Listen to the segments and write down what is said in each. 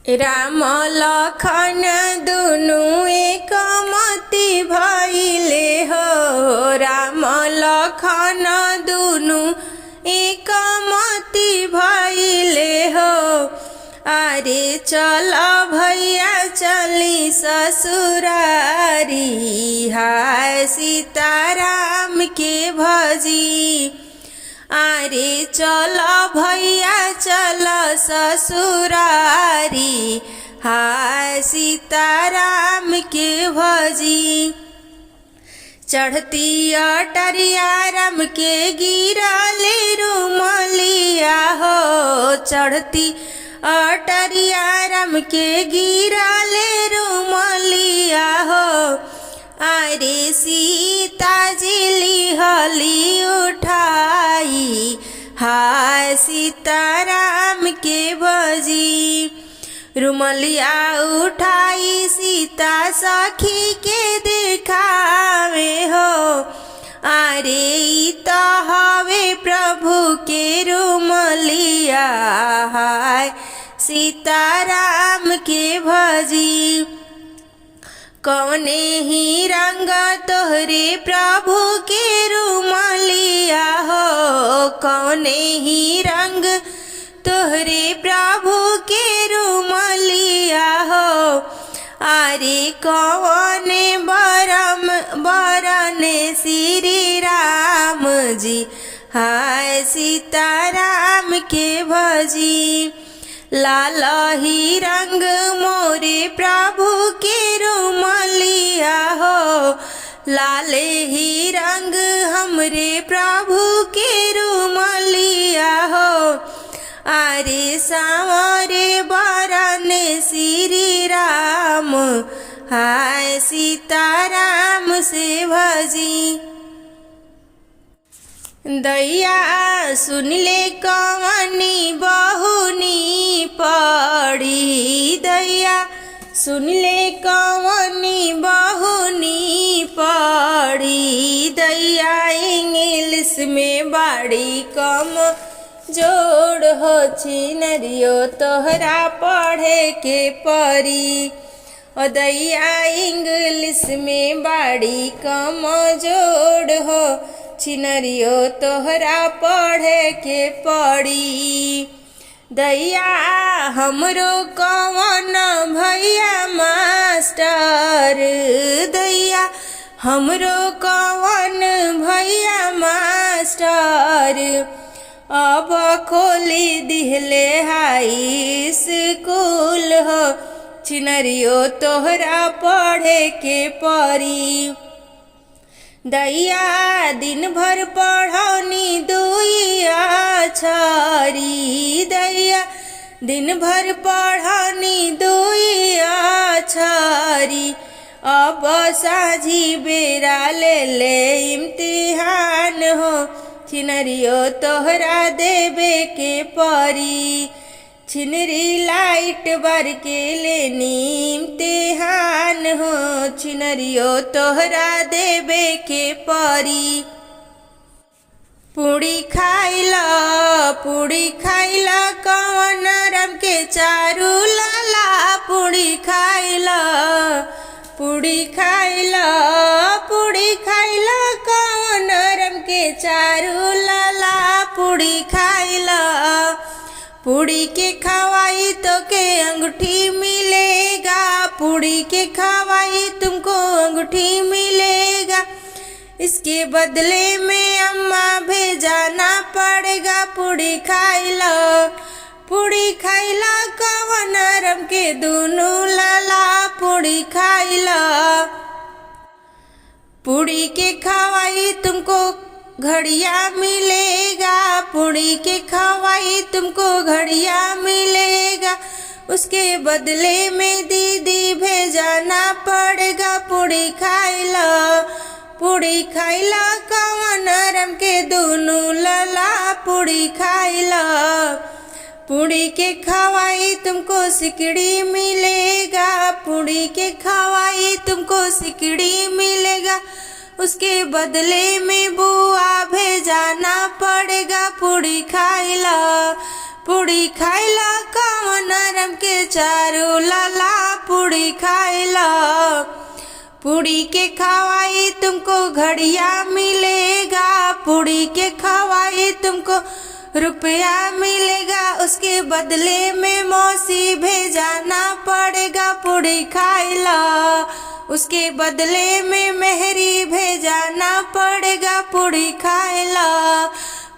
राम लखन दुनु एक मति भइले हो। राम लखन दुनु एक मति भइले हो। अरे चल भैया चली ससुरारी, हाय सीताराम के भजी। अरे चल भैया चल ससुरारी, हाय सीताराम के भजी। चढ़ती अटरिया राम के गिरले रुमलिया हो। चढ़ती अटरिया राम के गिरले रुमलिया हो। अरे सीता जी लिहली उठाई, हाय सीताराम के भजी। रुमलिया उठाई सीता सखी के दिखावे हो। अरे तो हवे प्रभु के रुमलिया, हाय सीताराम के भजी। कौने ही रंग तोहरे प्रभु के रुमलिया हो। कौने ही रंग तोहरे प्रभु के रुमलिया हो। अरे कौने बरने श्री राम जी, हाय सीताराम के भजी। लाल ही रंग मोरे प्रभु के रुमलिया हो। लाले ही रंग हमरे प्रभु के रुमलिया हो। अरे सांवरे बरने श्री राम, हाय सीताराम से भजी। दैया सुन ले कवनी बहुनी पड़ी। दैया सुन ले कवनी बहुनी पड़ी। दैया इंग्लिश में बाड़ी कम जोड़ हो छिनरियो तोहरा पढ़े के परी। ओ दैया इंग्लिश में बाड़ी कम जोड़ हो छिनरियो तोहरा पढ़े के पड़ी। दैया हमरो कवन भैया मास्टर। दैया हमरो कवन भैया मास्टर। अब खोली दिहले हाई स्कूल हो छिनरियो तोहरा पढ़े के परी। दैया दिन भर पढ़ौनी दुई अक्षरी। दैया दिन भर पढ़ौनी दुई अक्षरी। अब साझी बेरा ले ले इम्तिहान हो छिनरियो तोहरा देवे के परी। छिनरी लाइट बर के लेनी इम्तिहान हो छिनरियो तोहरा देवे के परी। पूड़ी खाइला कवन राम के चारू लाला। पूड़ी खाइला कवन राम के चारू लाला। पूड़ी खाइला। पूड़ी के खवाई तो के अंगूठी मिलेगा। पूड़ी के खवाई तुमको अंगूठी मिलेगा। इसके बदले में अम्मा भेजाना पड़ेगा। पूड़ी खाइला कवन राम के दुनु लाला। पूड़ी खाइला। पूड़ी के खवाई तुमको घड़िया मिलेगा। पूड़ी के खवाई तुमको घड़िया मिलेगा। उसके बदले में दीदी भेजाना पड़ेगा। पूड़ी खाइला कवन राम के दुनु लाला। पूड़ी खाइला। पूड़ी के खवाई तुमको सिकड़ी मिलेगा। पूड़ी के खवाई तुमको सिकड़ी मिलेगा। उसके बदले में बुआ भेजाना पड़ेगा। पूड़ी खाइला, पूड़ी खाइला कवन नरम के चारू लाला, पूड़ी खाइला। पूड़ी के खवाई तुमको घड़िया मिलेगा, पूड़ी के खवाई तुमको रुपया मिलेगा। उसके बदले में मौसी भेजाना पड़ेगा। पूड़ी खाइला, उसके बदले में मेहरी भेजाना पड़ेगा। पूड़ी खाइला,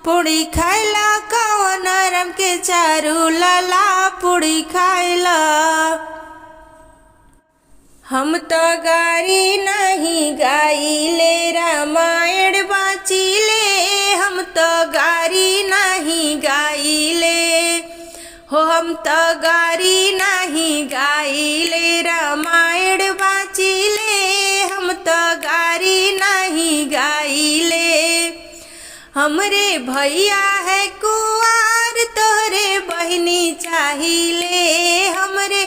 पूड़ी खाइला कवन नरम के चारू लाला, पूड़ी खाइला। हम तो गारी नहीं गाइले, रामायण बाँचिले। हम तो गारी नहीं गाइले हो, हम तो गारी नहीं गाइले, रामायण बाँचिले। हम तो गारी नहीं गाइले। हमरे भैया है कुंवार, तोहरे बहिनी चाहिले। हमरे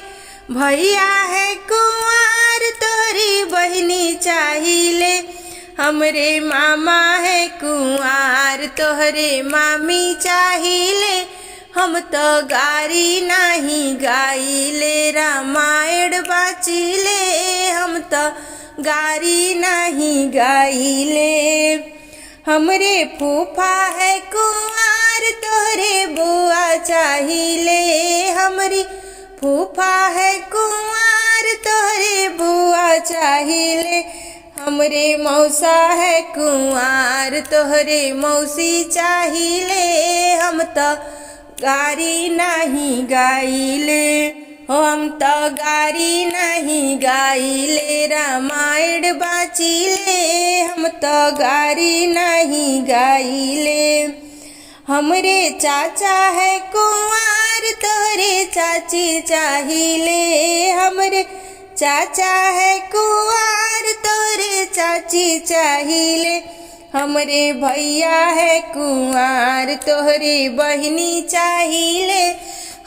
भैया है कुंवार, तोरी बहिनी चाहिले। हमरे मामा है कुंवार, तोहरे मामी चाहिले। हम तो गारी नहीं गाइले, रामायण बाँचिले। हम तो गारी नहीं गाइले। हमरे फूफा है कुंवार, तोहरे बुआ चाहिले। हमरी फूफा है कुंवार, तोहरे बुआ चाहिले। हमरे मौसा है कुंवार, तोहरे मौसी चाहिले। हम तो गारी नहीं गाइले हो, हम तो गारी नहीं गाइले, रामायण बाँचिले। हम तो गारी नहीं गाइले। हमरे चाचा है कुंवार, तोहरे चाची चाहिले। हमरे चाचा है कुंवार, तोहरे चाची चाहिले। हमरे भैया है कुंवार, तोहरे बहिनी चाहिले।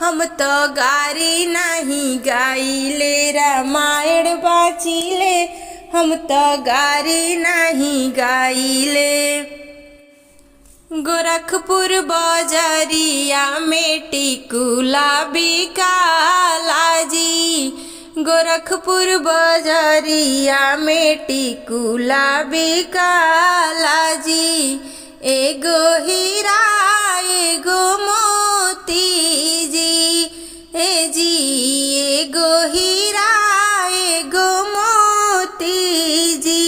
हम तो गारी नहीं गाइले, रामायण बाँचिले। हम तो गारी नहीं गाइले। गोरखपुर बाजारिया में टिकुला बिकाला जी। गोरखपुर बाजारिया में टिकुला बिकाला जी। एगो हीरा एगो मोती जी, ए जी एगो हीरा एगो मोती जी।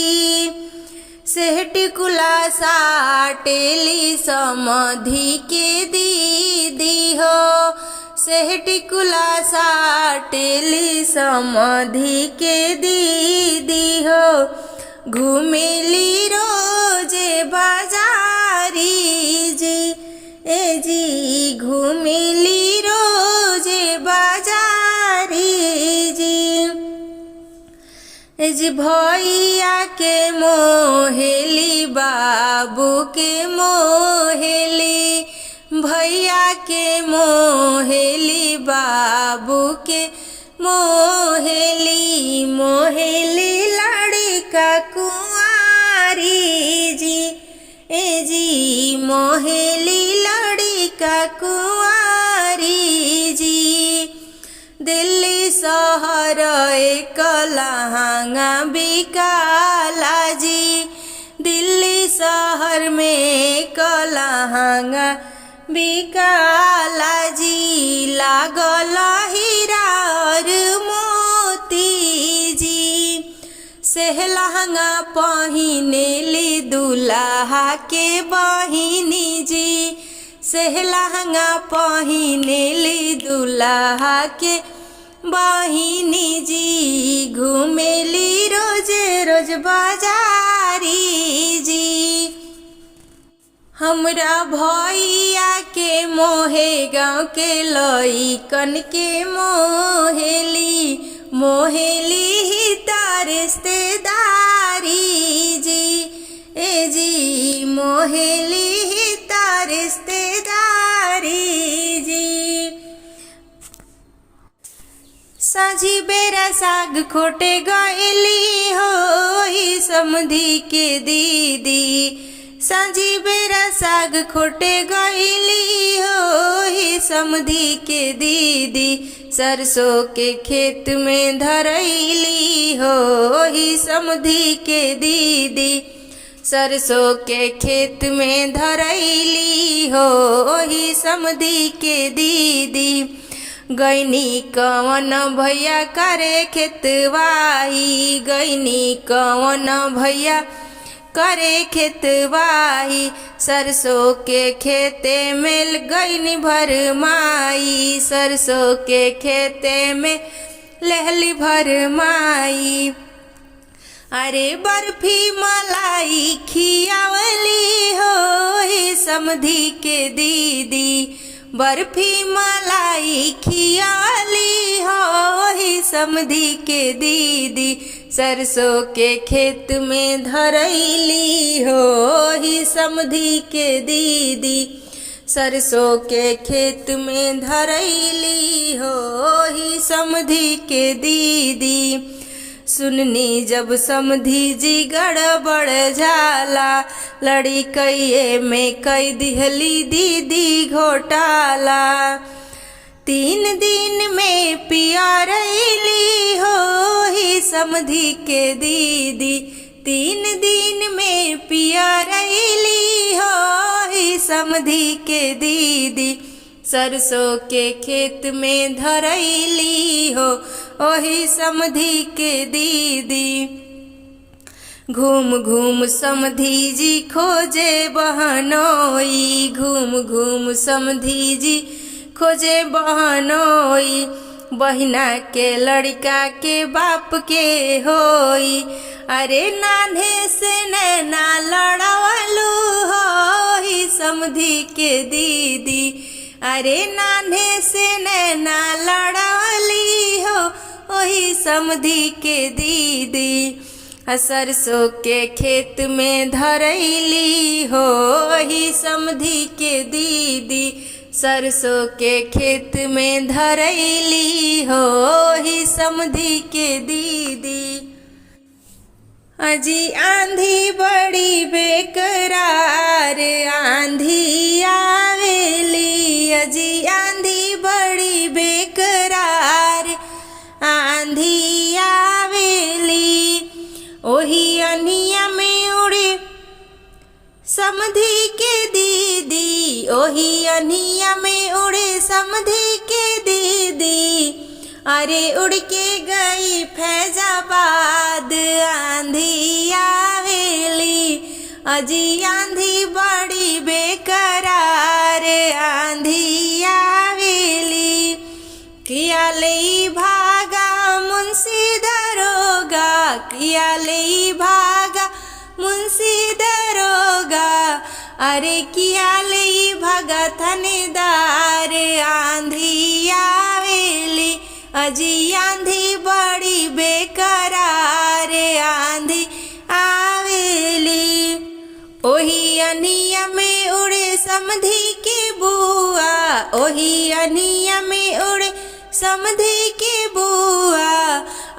सेह टिकुला साटेली समधि के दीदी हो, सेह टिकुला साटेली समधि के दीदी हो। घूमेली रोजे बाजारी जी, ए जी घूमेली रोजे बाजारी जी। ए जी भैया के मोहेली, बाबू के मोहेली। भैया के मोहेली, बाबू के मोहेली। मोहेली लड़का कुंवारी जी, ए जी मोहेली लड़का कुंवारी जी। दिल्ली शहर एक लहंगा बिकाला जी। दिल्ली शहर में एक लहंगा बिकाला जी। लागल हीरा और मोती जी। सेह लहंगा पहिनेली दुल्हा के बहिनी जी। सेह लहंगा पहिनेली दुल्हा के बहिनी जी। घूमेली रोजे रोज बाजारी जी। हमरा भैया के मोहे गाँव के लइकन के मोहेली। मोहेली ही रिश्तेदारी जी, ए जी मोहेली ही रिश्तेदारी जी। साझी बेरा साग खोटे गईली हो ही समधी के दीदी। साझी बेरा साग खोटे गईली हो ही समधी के दीदी। सरसों के खेत में धरैली हो ही समधी के दीदी। सरसों के खेत में धरैली हो ही समधी के दीदी। गैनी कवन भैया करे खेतवाही। गैनी कवन भैया करे खेतवाही। सरसों के खेते में गैनी भर माई। सरसों के खेते में लहली भर माई। अरे बर्फी मलाई खियावली हो ही समधी के दीदी। बर्फी मलाई खियाली हो ही समधी के दीदी। सरसों के खेत में धरैली हो ही समधी के दीदी। सरसों के खेत में धरैली हो ही समधी के दीदी। सुननी जब समधी जी गड़बड़ झाला। लड़िकइये में कई दिहली दीदी घोटाला। 3 दिन में पियरैली हो ही समधी के दीदी। 3 दिन में पियरैली हो ही समधी के दीदी। सरसों के खेत में धरैली हो ओही समधी के दीदी। घूम घूम समधी जी खोजे बहनोई। घूम घूम समधी जी खोजे बहनोई। बहिना के लड़का के बाप के होई। अरे नान्हे से नैना लड़वलू हो ही समधी के दीदी। अरे नान्हे से नैना लड़वली हो ओही समधी के दीदी। सरसों के खेत में धरैली हो ही समधी के दीदी। सरसों के खेत में धरैली हो ही समधी के दीदी। अजी आंधी बड़ी बेकरार आंधी आवेली। अजी आंधी बड़ी बेकरार आंधी आवेली। ओही अनिया में उड़े समधी के दीदी। ओही अनिया में उड़े समधी के दीदी। अरे उड़ के गई फैजाबाद आंधी आवेली। अजी आंधी बड़ी बेकरार आंधी आवेली। किया ले भागा मुंशी दरोगा। किया ले भागा मुंशी दरोगा। अरे किया ले भागा थानेदार आंधी आवेली। अजी आंधी बड़ी बेकरार आंधी आवेली। ओही अनिया में उड़े समधी के बुआ। ओही अनिया में उड़े समधी के बुआ।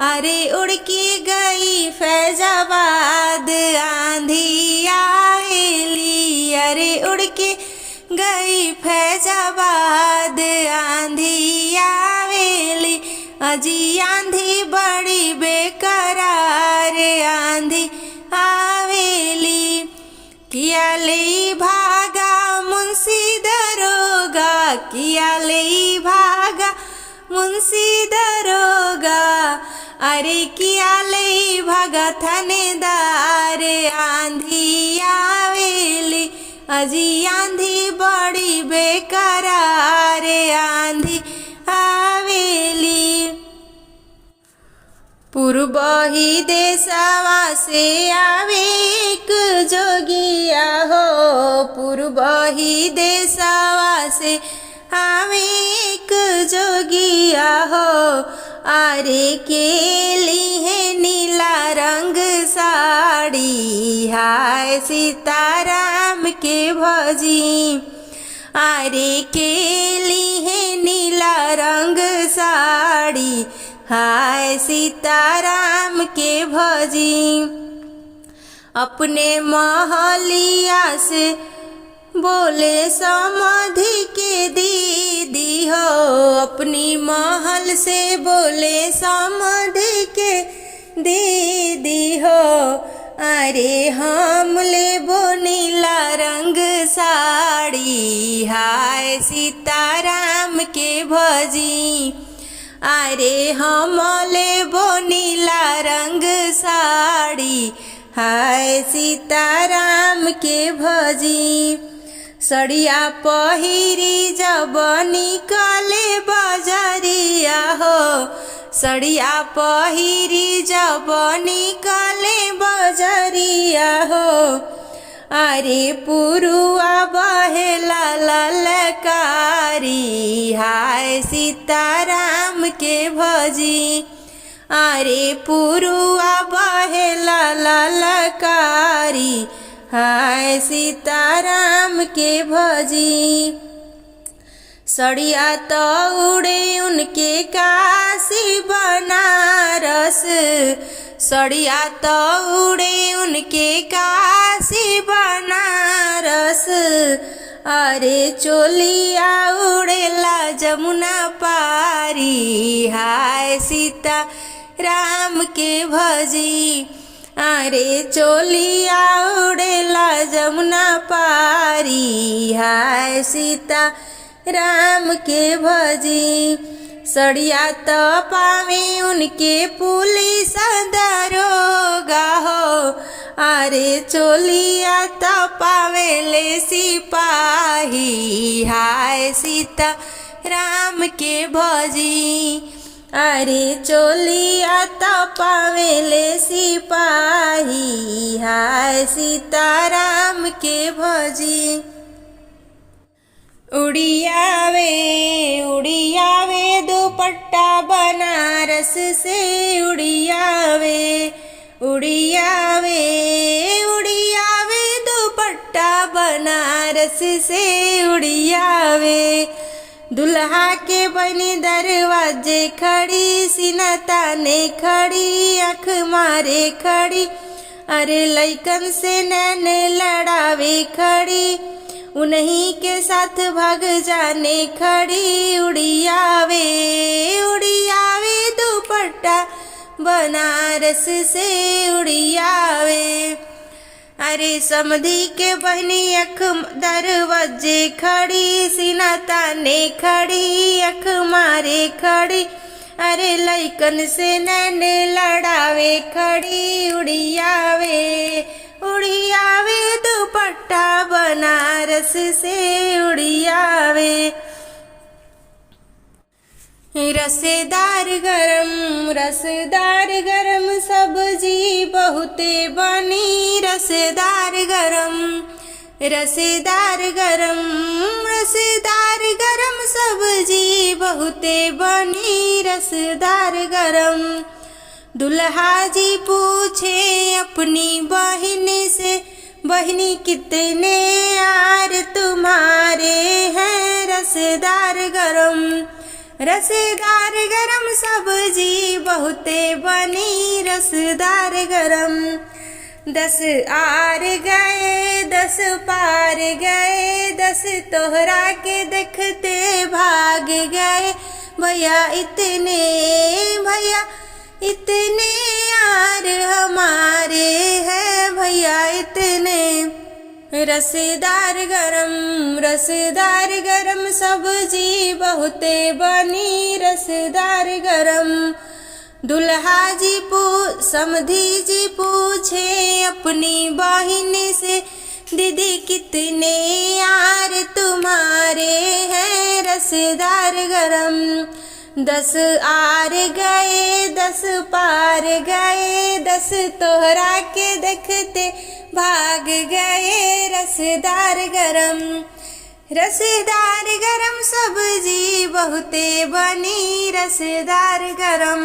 अरे उड़ के गई फैजाबाद आंधी आवेली। अरे उड़ के गई फैजाबाद आंधी आवेली। अजी आंधी बड़ी बेकरार आंधी आवेली। किया ले भागा मुंशी दरोगा। किया ले भागा मुंशी दरोगा। अरे किया ले भागा थानेदार आंधी आवेली। अजी आंधी बड़ी बेकरार आंधी आवेली। पूर्वही देशवा से आवे एक जोगिया हो। पूर्वही देशवा से आवे एक जोगिया हो। आरे के लिए नीला रंग साड़ी। हाय सीताराम के भजी। आरे के लिए नीला रंग साड़ी। हाय सीताराम के भजी। अपने महलिया से बोले समधि के दीदी हो, अपनी महल से बोले समधि के दीदी हो। अरे हम लेबो नीला रंग साड़ी, हाय सीताराम के भजी। अरे हम लेबो नीला रंग साड़ी, हाय सीताराम के भजी। सड़िया पहिरी जब निकले बजरिया हो, सड़िया पहिरी जब निकले बजरिया हो। अरे पुरुआ बहेला ललकारी, हाय सीताराम के भजी। अरे पुरुआ बहेला ललकारी, हाय सीताराम के भजी। सड़िया तो उड़े उनके काशी बनारस, सड़िया तो उड़े उनके काशी बनारस। अरे चोलिया उड़ेला जमुना पारी, हाय सीता राम के भजी। अरे चोलिया उड़ेला जमुना पारी, हाय सीता राम के भजी। सड़िया तो पावे उनके पुलिस दरोगा हो, अरे चोलिया तो पावे ले सिपाही, हाय सीता राम के भजी। अरे चोलिया तो पावे ले सिपाही, हाय सीताराम के भजी। उड़ियावे उड़ियावे दुपट्टा बनारस से, उड़ियावे उड़ियावे उड़ियावे दुपट्टा बनारस से, उड़ियावे। दुल्हा के बनी दरवाजे खड़ी, सीना ताने खड़ी, आँख मारे खड़ी। अरे लइकन से नैन लड़ावे खड़ी, उन्हीं के साथ भाग जाने खड़ी। उड़ियावे उड़ियावे दुपट्टा बनारस से, उड़ियावे। अरे समधी के बहनी अख दरवाजे खड़ी, सीना ताने खड़ी, अख मारे खड़ी। अरे लइकन से नैन लड़ावे खड़ी। उड़ियावे उड़ियावे दुपट्टा बनारस से, उड़ियावे। रसेदार गरम सब्जी बहुते बनी, रसेदार गरम सब्जी बहुते बनी, रसेदार गरम। दुल्हा जी पूछे अपनी बहन से, बहनी कितने यार तुम्हारे हैं, रसेदार गरम सब्जी बहुते बनी, रसदार गरम। 10 आर गए 10 पार गए, 10 तोहरा के देखते भाग गए। भैया इतने यार हमारे हैं, भैया इतने। रसेदार गरम सब्जी बहुते बनी, रसेदार गरम। दुल्हा जी समधी जी पूछे अपनी बहन से, दीदी कितने यार तुम्हारे हैं, रसेदार गरम। 10 आर गए 10 पार गए, 10 तोहरा के देखते भाग गए, रसेदार गरम सब्जी बहुते बनी, रसेदार गरम।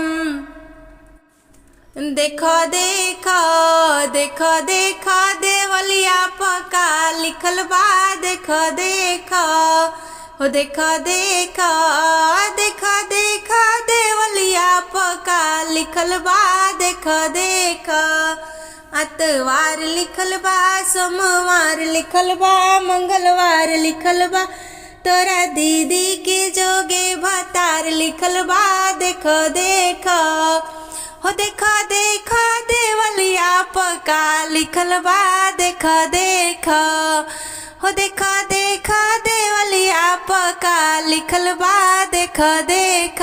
देखो देवलिया पका लिखल बा, देखो देवलिया पका लिखल बा देख देख। अतवार लिखल बा, सोमवार लिखल बा, मंगलवार लिखल बा, तोरा दीदी के जोगे भतार लिखल बा देख देख। हो देख देख देवलिया पका लिखल बा देख देख। हो देख देख देवलिया पका लिखल बा देख देख।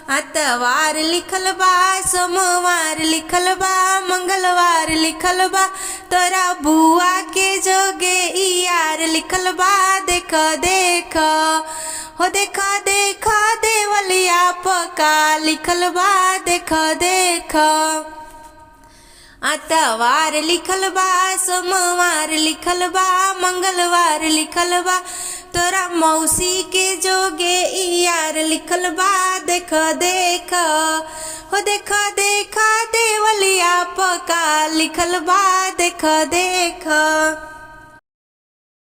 अतवार लिखल बा, सोमवार लिखल बा, मंगलवार लिखल बा, तोरा बुआ के जोगे यार लिखल बा देख देख। हो देख देख देवलिया पका लिखल बा देख देख। अतवार लिखल बा, सोमवार लिखल बा, मंगलवार लिखल बा, तोरा मौसी के जोगे यार लिखल बा देख देख। हो देख देख देवलिया पका लिखल बा देख देख।